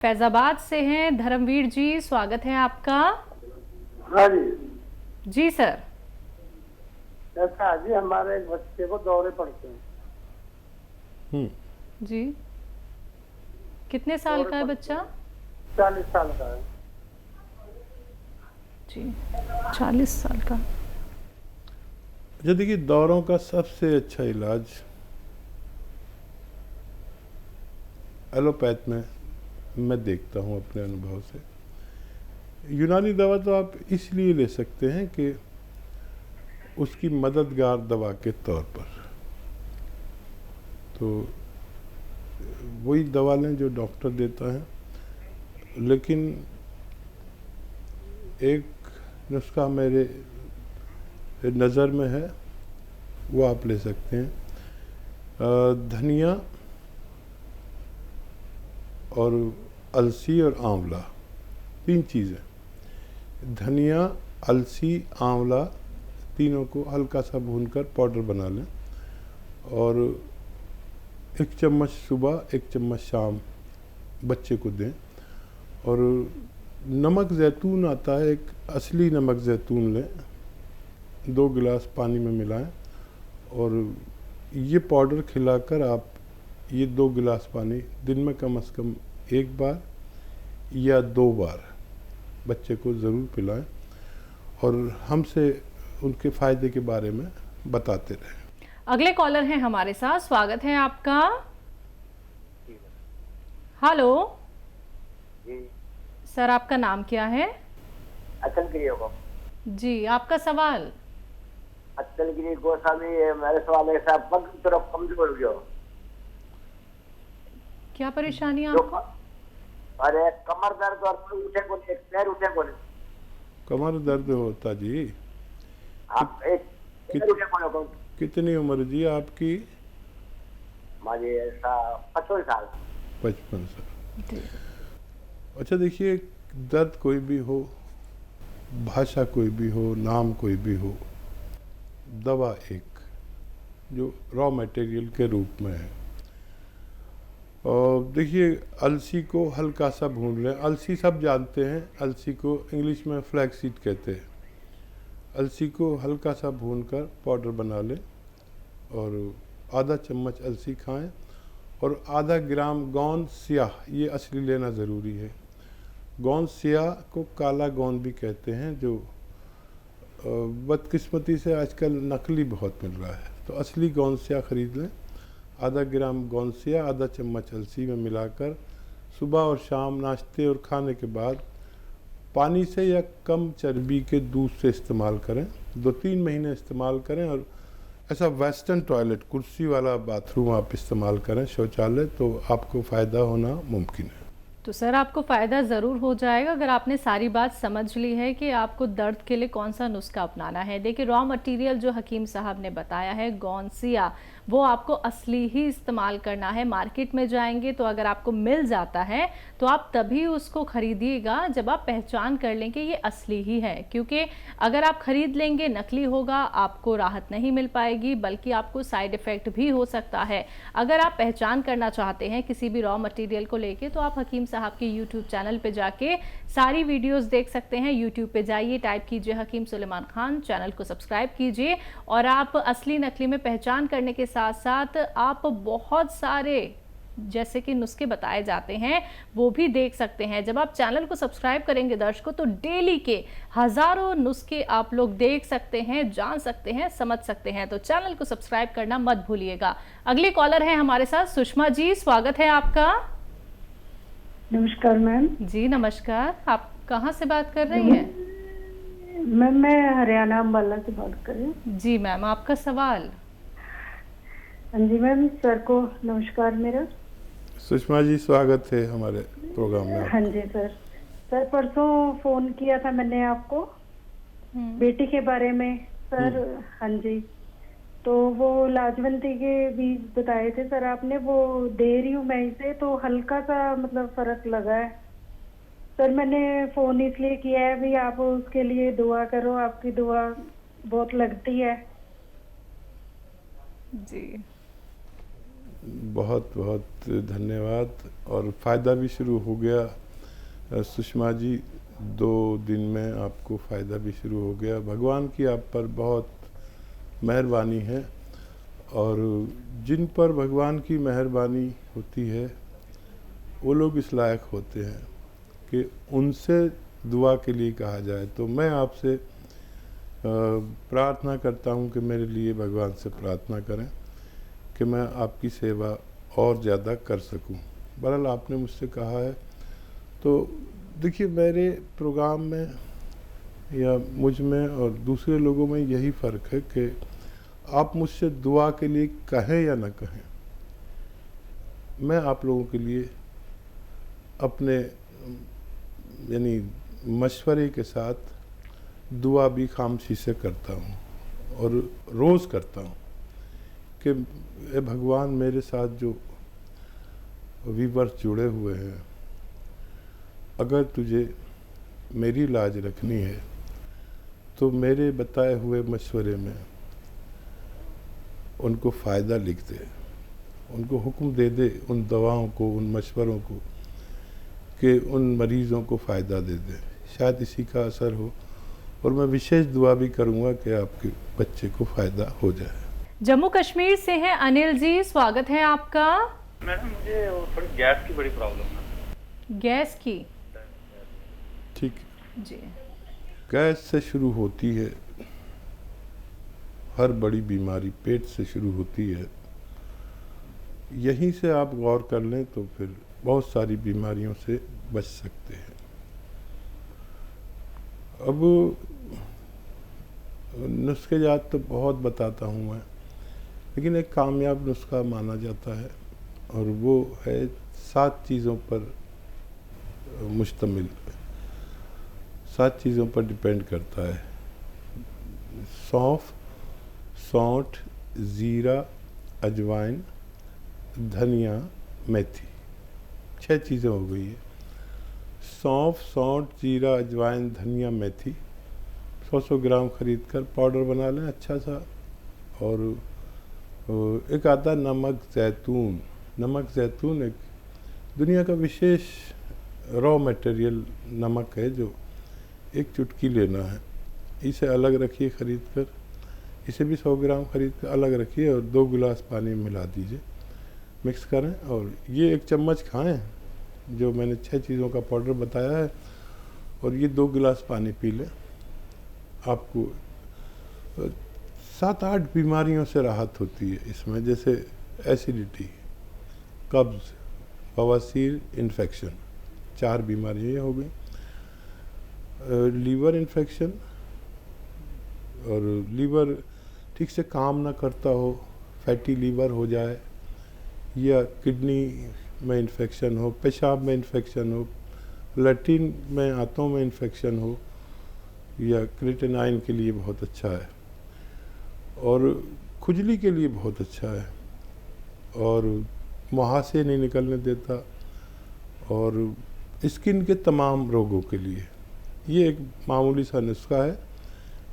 फैजाबाद से हैं धर्मवीर जी, स्वागत है आपका। हाँ जी। जी सर। ऐसा जी, हमारे एक बच्चे को दौरे पड़ते हैं। जी, कितने साल का है बच्चा? 40 साल का है जी, 40 साल का। अच्छा देखिए, दौरों का सबसे अच्छा इलाज एलोपैथ में मैं देखता हूँ अपने अनुभव से। यूनानी दवा तो आप इसलिए ले सकते हैं कि उसकी मददगार दवा के तौर पर, तो वही दवा लें जो डॉक्टर देता है। लेकिन एक नुस्खा मेरे नज़र में है, वो आप ले सकते हैं। धनिया और अलसी और आंवला, 3 चीज़ें। धनिया, अलसी, आंवला, तीनों को हल्का सा भूनकर पाउडर बना लें और 1 चम्मच सुबह 1 चम्मच शाम बच्चे को दें। और नमक ज़ैतून आता है, एक असली नमक ज़ैतून लें, 2 गिलास पानी में मिलाएं और ये पाउडर खिलाकर आप ये 2 गिलास पानी दिन में कम से कम 1 बार या 2 बार बच्चे को ज़रूर पिलाएं और हमसे उनके फ़ायदे के बारे में बताते रहें। अगले कॉलर हैं हमारे साथ, स्वागत है आपका। हेलो जी। सर, आपका नाम क्या है? अचलगिरी को। जी, आपका सवाल। अचलगिरी गोस्वामी, मेरे सवाल है साहब, पग थोड़ा कमजोर हो गया। क्या परेशानी है जो आपको? अरे कमर दर्द और उठे को नहीं, पैर उठे को नहीं। कमर दर्द होता जी? आप एक पैर उठे को नहीं। कितनी उम्र जी आपकी? माजी ऐसा 55 साल। 55 साल। अच्छा देखिए, दर्द कोई भी हो, भाषा कोई भी हो, नाम कोई भी हो, दवा एक जो रॉ मटेरियल के रूप में है। और देखिए, अलसी को हल्का सा भून लें। अलसी सब जानते हैं, अलसी को इंग्लिश में फ्लैक्सीड कहते हैं। अलसी को हल्का सा भूनकर पाउडर बना लें और आधा चम्मच अलसी खाएं और आधा ग्राम गोंद स्याह, ये असली लेना ज़रूरी है। गोंद स्याह को काला गोंद भी कहते हैं, जो बदकिस्मती से आजकल नकली बहुत मिल रहा है, तो असली गोंद स्याह खरीद लें। आधा ग्राम गोंद स्याह आधा चम्मच अलसी में मिलाकर सुबह और शाम नाश्ते और खाने के बाद पानी से या कम चर्बी के दूध से इस्तेमाल करें। 2-3 महीने इस्तेमाल करें और ऐसा वेस्टर्न टॉयलेट, कुर्सी वाला बाथरूम आप इस्तेमाल करें, शौचालय, तो आपको फ़ायदा होना मुमकिन है। तो सर, आपको फ़ायदा ज़रूर हो जाएगा अगर आपने सारी बात समझ ली है कि आपको दर्द के लिए कौन सा नुस्खा अपनाना है। देखिए, रॉ मटेरियल जो हकीम साहब ने बताया है गौनसिया, वो आपको असली ही इस्तेमाल करना है। मार्केट में जाएंगे तो अगर आपको मिल जाता है तो आप तभी उसको खरीदिएगा जब आप पहचान कर लें कि ये असली ही है, क्योंकि अगर आप खरीद लेंगे नकली होगा, आपको राहत नहीं मिल पाएगी, बल्कि आपको साइड इफ़ेक्ट भी हो सकता है। अगर आप पहचान करना चाहते हैं किसी भी रॉ मटेरियल को लेके, तो आप हकीम साहब के यूट्यूब चैनल पे जाके सारी वीडियोस देख सकते हैं। यूट्यूब पे जाइए, टाइप कीजिए हकीम सुलेमान खान, चैनल को सब्सक्राइब कीजिए और आप असली नकली में पहचान करने के साथ साथ आप बहुत सारे जैसे कि नुस्खे बताए जाते हैं वो भी देख सकते हैं। जब आप चैनल को सब्सक्राइब करेंगे दर्शकों, तो डेली के हजारों नुस्खे आप लोग देख सकते हैं, जान सकते हैं, समझ सकते हैं। तो चैनल को सब्सक्राइब करना मत भूलिएगा। अगले कॉलर हैं हमारे साथ, सुषमा जी, स्वागत है आपका। नमस्कार मैम। जी नमस्कार, आप कहाँ से बात कर रही हैं? मैम मैं हरियाणा अम्बाला से बात कर रही हूँ। जी मैम, आपका सवाल। हाँ जी मैम, सर को नमस्कार मेरा। सुषमा जी, स्वागत है हमारे प्रोग्राम में। हाँ जी सर परसों फोन किया था मैंने आपको बेटी के बारे में सर। हाँ जी, तो वो लाजवंती के बीज बताए थे सर आपने, वो दे रही हूँ मैं इसे, तो हल्का सा मतलब फर्क लगा है सर। मैंने फोन इसलिए किया है भी, आप उसके लिए दुआ करो, आपकी दुआ बहुत लगती है जी। बहुत बहुत धन्यवाद। और फ़ायदा भी शुरू हो गया सुषमा जी, 2 दिन में आपको फ़ायदा भी शुरू हो गया। भगवान की आप पर बहुत मेहरबानी है, और जिन पर भगवान की मेहरबानी होती है वो लोग इस लायक होते हैं कि उनसे दुआ के लिए कहा जाए। तो मैं आपसे प्रार्थना करता हूँ कि मेरे लिए भगवान से प्रार्थना करें कि मैं आपकी सेवा और ज़्यादा कर सकूं। बहरहाल आपने मुझसे कहा है, तो देखिए मेरे प्रोग्राम में या मुझ में और दूसरे लोगों में यही फ़र्क है कि आप मुझसे दुआ के लिए कहें या न कहें, मैं आप लोगों के लिए अपने यानी मशवरे के साथ दुआ भी खामोशी से करता हूँ, और रोज़ करता हूँ कि ए भगवान, मेरे साथ जो व्यूअर्स जुड़े हुए हैं, अगर तुझे मेरी लाज रखनी है तो मेरे बताए हुए मशवरे में उनको फ़ायदा लिख दे, उनको हुक्म दे दे उन दवाओं को, उन मशवरों को, कि उन मरीज़ों को फ़ायदा दे दे। शायद इसी का असर हो, और मैं विशेष दुआ भी करूँगा कि आपके बच्चे को फ़ायदा हो जाए। जम्मू कश्मीर से हैं अनिल जी, स्वागत है आपका। मैडम मुझे थोड़ी गैस की बड़ी प्रॉब्लम है। गैस की? ठीक जी। गैस से शुरू होती है हर बड़ी बीमारी, पेट से शुरू होती है। यहीं से आप गौर कर लें तो फिर बहुत सारी बीमारियों से बच सकते हैं। अब नुस्खे जात तो बहुत बताता हूँ मैं, लेकिन एक कामयाब नुस्खा माना जाता है, और वो है 7 चीज़ों पर मुश्तमिल, 7 चीज़ों पर डिपेंड करता है। सौंफ, सौंठ, ज़ीरा, अजवाइन, धनिया, मेथी, 6 चीज़ें हो गई है। सौंफ, सौंठ, जीरा, अजवाइन, धनिया, मेथी 100-100 ग्राम खरीद कर पाउडर बना लें अच्छा सा। और एक आता नमक ज़ैतून। नमक ज़ैतून एक दुनिया का विशेष रॉ मटेरियल नमक है, जो एक चुटकी लेना है। इसे अलग रखिए खरीद कर, इसे भी 100 ग्राम खरीद कर अलग रखिए, और 2 गिलास पानी में मिला दीजिए, मिक्स करें, और ये 1 चम्मच खाएं जो मैंने 6 चीज़ों का पाउडर बताया है, और ये 2 गिलास पानी पी लें। आपको 7-8 बीमारियों से राहत होती है इसमें, जैसे एसिडिटी, कब्ज़, बवासीर, इन्फेक्शन, 4 बीमारियाँ ये हो गई। लीवर इन्फेक्शन, और लीवर ठीक से काम ना करता हो, फैटी लीवर हो जाए, या किडनी में इन्फेक्शन हो, पेशाब में इन्फेक्शन हो, लैट्रिन में, आंतों में इन्फेक्शन हो, या क्रिएटिनाइन के लिए बहुत अच्छा है, और खुजली के लिए बहुत अच्छा है, और मुहासे नहीं निकलने देता, और स्किन के तमाम रोगों के लिए ये एक मामूली सा नुस्खा है।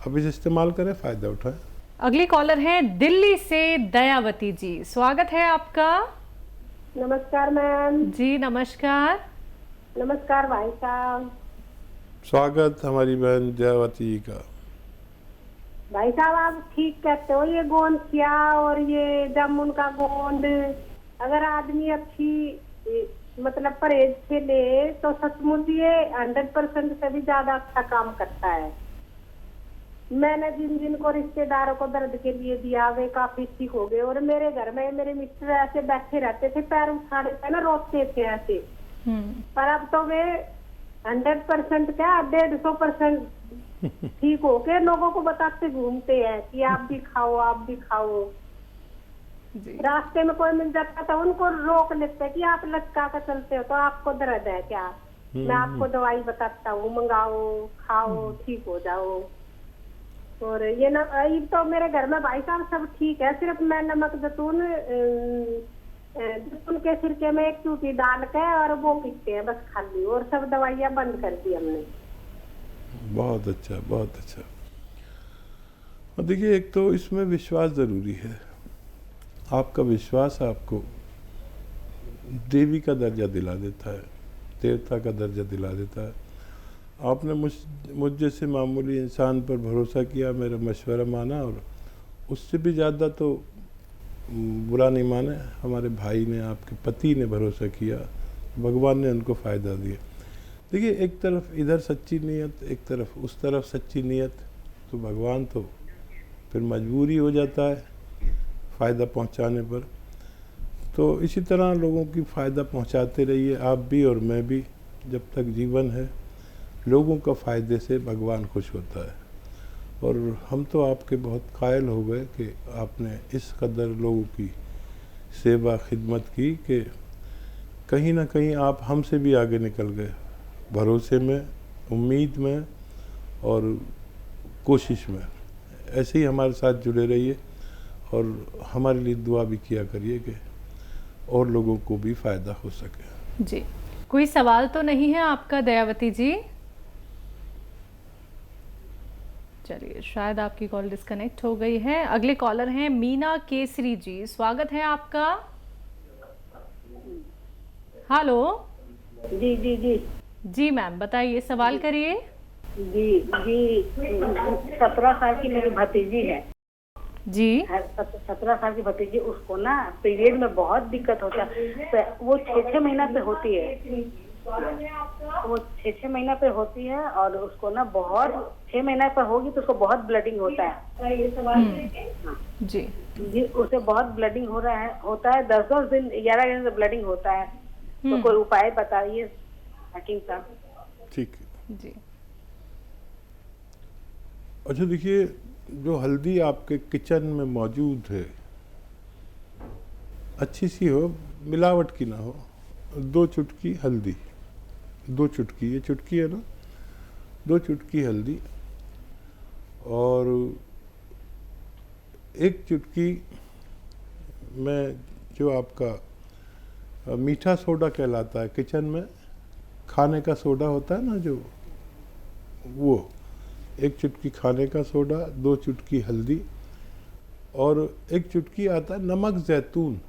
अब इसे इस्तेमाल करें, फ़ायदा उठाएं। अगली कॉलर हैं दिल्ली से दयावती जी, स्वागत है आपका। नमस्कार मैम। जी नमस्कार। नमस्कार भाई साहब। स्वागत हमारी बहन दयावती जी का। भाई साहब आप ठीक कहते हो, ये गोंद किया और ये जामुन का गोंद अगर आदमी अच्छी मतलब परहेज से ले तो सचमुच ये 100% से भी ज्यादा अच्छा काम करता है। मैंने जिन जिन को रिश्तेदारों को दर्द के लिए दिया वे काफी ठीक हो गए, और मेरे घर में मेरे मिस्टर ऐसे बैठे रहते थे, पैर उठाने पे ना रोकते थे ऐसे, पर अब तो वे 100% क्या 150% ठीक हो के लोगों को बताते घूमते हैं कि आप भी खाओ, आप भी खाओ। रास्ते में कोई मिल जाता था उनको रोक लेते कि आप लटका कर चलते हो तो आपको दर्द है क्या, मैं आपको दवाई बताता हूँ, मंगाओ, खाओ, ठीक हो जाओ। और ये ना तो मेरे घर में भाई साहब सब ठीक है, सिर्फ मैं नमक जैतून के सिरके में 1 चूटी डाल के और वो पीते हैं बस खाली, और सब दवाइयाँ बंद कर दी हमने। बहुत अच्छा, बहुत अच्छा। और देखिए, एक तो इसमें विश्वास ज़रूरी है। आपका विश्वास आपको देवी का दर्जा दिला देता है, देवता का दर्जा दिला देता है। आपने मुझ जैसे मामूली इंसान पर भरोसा किया, मेरा मशवरा माना, और उससे भी ज़्यादा तो बुरा नहीं माने, हमारे भाई ने, आपके पति ने भरोसा किया, भगवान ने उनको फ़ायदा दिया। देखिए, एक तरफ इधर सच्ची नीयत, एक तरफ उस तरफ सच्ची नीयत, तो भगवान तो फिर मजबूरी हो जाता है फ़ायदा पहुंचाने पर। तो इसी तरह लोगों की फ़ायदा पहुंचाते रहिए, आप भी और मैं भी, जब तक जीवन है। लोगों का फ़ायदे से भगवान खुश होता है। और हम तो आपके बहुत कायल हो गए कि आपने इस कदर लोगों की सेवा खिदमत की कि कहीं ना कहीं आप हमसे भी आगे निकल गए, भरोसे में, उम्मीद में और कोशिश में। ऐसे ही हमारे साथ जुड़े रहिए और हमारे लिए दुआ भी किया करिए कि और लोगों को भी फ़ायदा हो सके। जी, कोई सवाल तो नहीं है आपका दयावती जी? चलिए, शायद आपकी कॉल डिस्कनेक्ट हो गई है। अगले कॉलर हैं मीना केसरी जी, स्वागत है आपका। हेलो। जी जी जी जी मैम, बताइए, सवाल करिए। जी जी 17 साल की मेरी भतीजी है जी। 17 साल की भतीजी, उसको ना पीरियड में बहुत दिक्कत होता है। वो 6-6 महीना पे होती है, वो 6-6 महीना पे होती है, और उसको ना बहुत 6 महीना पे होगी तो उसको बहुत ब्लडिंग होता है। जी जी, उसे बहुत ब्लडिंग होता है 10-10 दिन 11 दिन से ब्लडिंग होता है। तो कोई उपाय बताइए हकीम साहब। ठीक है जी। अच्छा, देखिए, जो हल्दी आपके किचन में मौजूद है, अच्छी सी हो, मिलावट की ना हो। 2 चुटकी हल्दी, 2 चुटकी, ये चुटकी है ना, 2 चुटकी हल्दी, और 1 चुटकी में जो आपका मीठा सोडा कहलाता है, किचन में खाने का सोडा होता है ना, जो वो 1 चुटकी खाने का सोडा, 2 चुटकी हल्दी, और 1 चुटकी आता है नमक जैतून।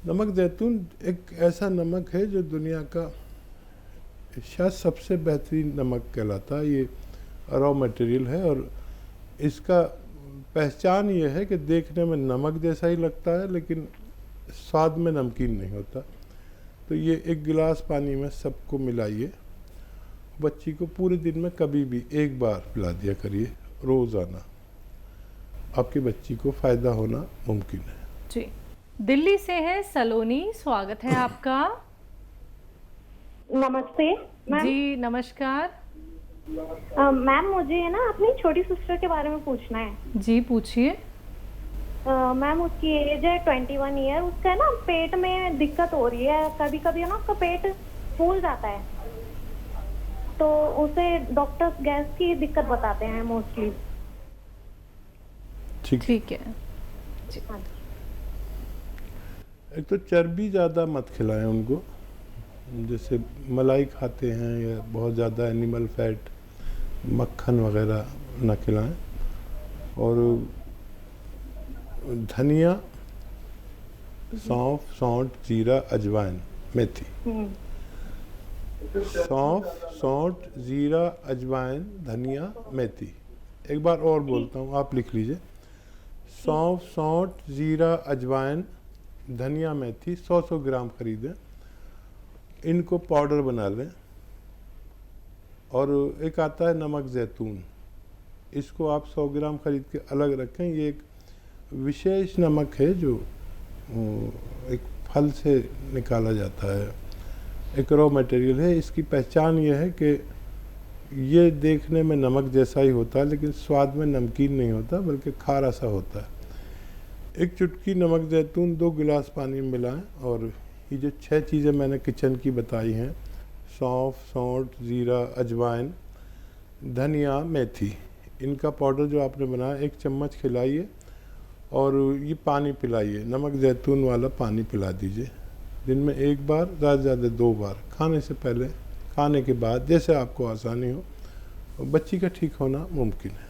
नमक जैतून एक ऐसा नमक है जो दुनिया का शायद सबसे बेहतरीन नमक कहलाता है। ये रॉ मटेरियल है, और इसका पहचान ये है कि देखने में नमक जैसा ही लगता है, लेकिन स्वाद में नमकीन नहीं होता। तो ये 1 गिलास पानी में सबको मिलाइए। बच्ची को पूरे दिन में कभी भी 1 बार पिला दिया करिए, रोज़ाना। आपकी बच्ची को फ़ायदा होना मुमकिन है। जी। दिल्ली से है सलोनी, स्वागत है आपका। नमस्ते मैम। जी नमस्कार। मैम, मुझे है ना अपनी छोटी सिस्टर के बारे में पूछना है। जी पूछिए। मैम, उसकी एज है 21 ईयर। उसका है ना पेट में दिक्कत हो रही है, कभी कभी है ना उसका पेट फूल जाता है, तो उसे डॉक्टर्स गैस की दिक्कत बताते हैं मोस्टली। ठीक है। एक तो चर्बी ज़्यादा मत खिलाएं उनको, जैसे मलाई खाते हैं या बहुत ज़्यादा एनिमल फैट, मक्खन वगैरह ना खिलाएं। और धनिया, सौंफ, सौंठ, जीरा, अजवाइन, मेथी। सौंफ, सौंठ, जीरा, अजवाइन, धनिया, मेथी। एक बार और बोलता हूँ, आप लिख लीजिए। सौंफ, सौंठ, जीरा, अजवाइन, धनिया, मेथी 100-100 ग्राम खरीदें, इनको पाउडर बना लें। और एक आता है नमक जैतून, इसको आप 100 ग्राम खरीद के अलग रखें। ये एक विशेष नमक है जो एक फल से निकाला जाता है, एक रॉ मटेरियल है। इसकी पहचान ये है कि ये देखने में नमक जैसा ही होता है, लेकिन स्वाद में नमकीन नहीं होता, बल्कि खारा सा होता है। 1 चुटकी नमक जैतून 2 गिलास पानी में मिलाएं, और ये जो 6 चीज़ें मैंने किचन की बताई हैं, सौंफ, सौंठ, जीरा, अजवाइन, धनिया, मेथी, इनका पाउडर जो आपने बनाया 1 चम्मच खिलाइए, और ये पानी पिलाइए, नमक जैतून वाला पानी पिला दीजिए। दिन में 1 बार, ज़्यादा से ज़्यादा 2 बार, खाने से पहले, खाने के बाद, जैसे आपको आसानी हो। बच्ची का ठीक होना मुमकिन है।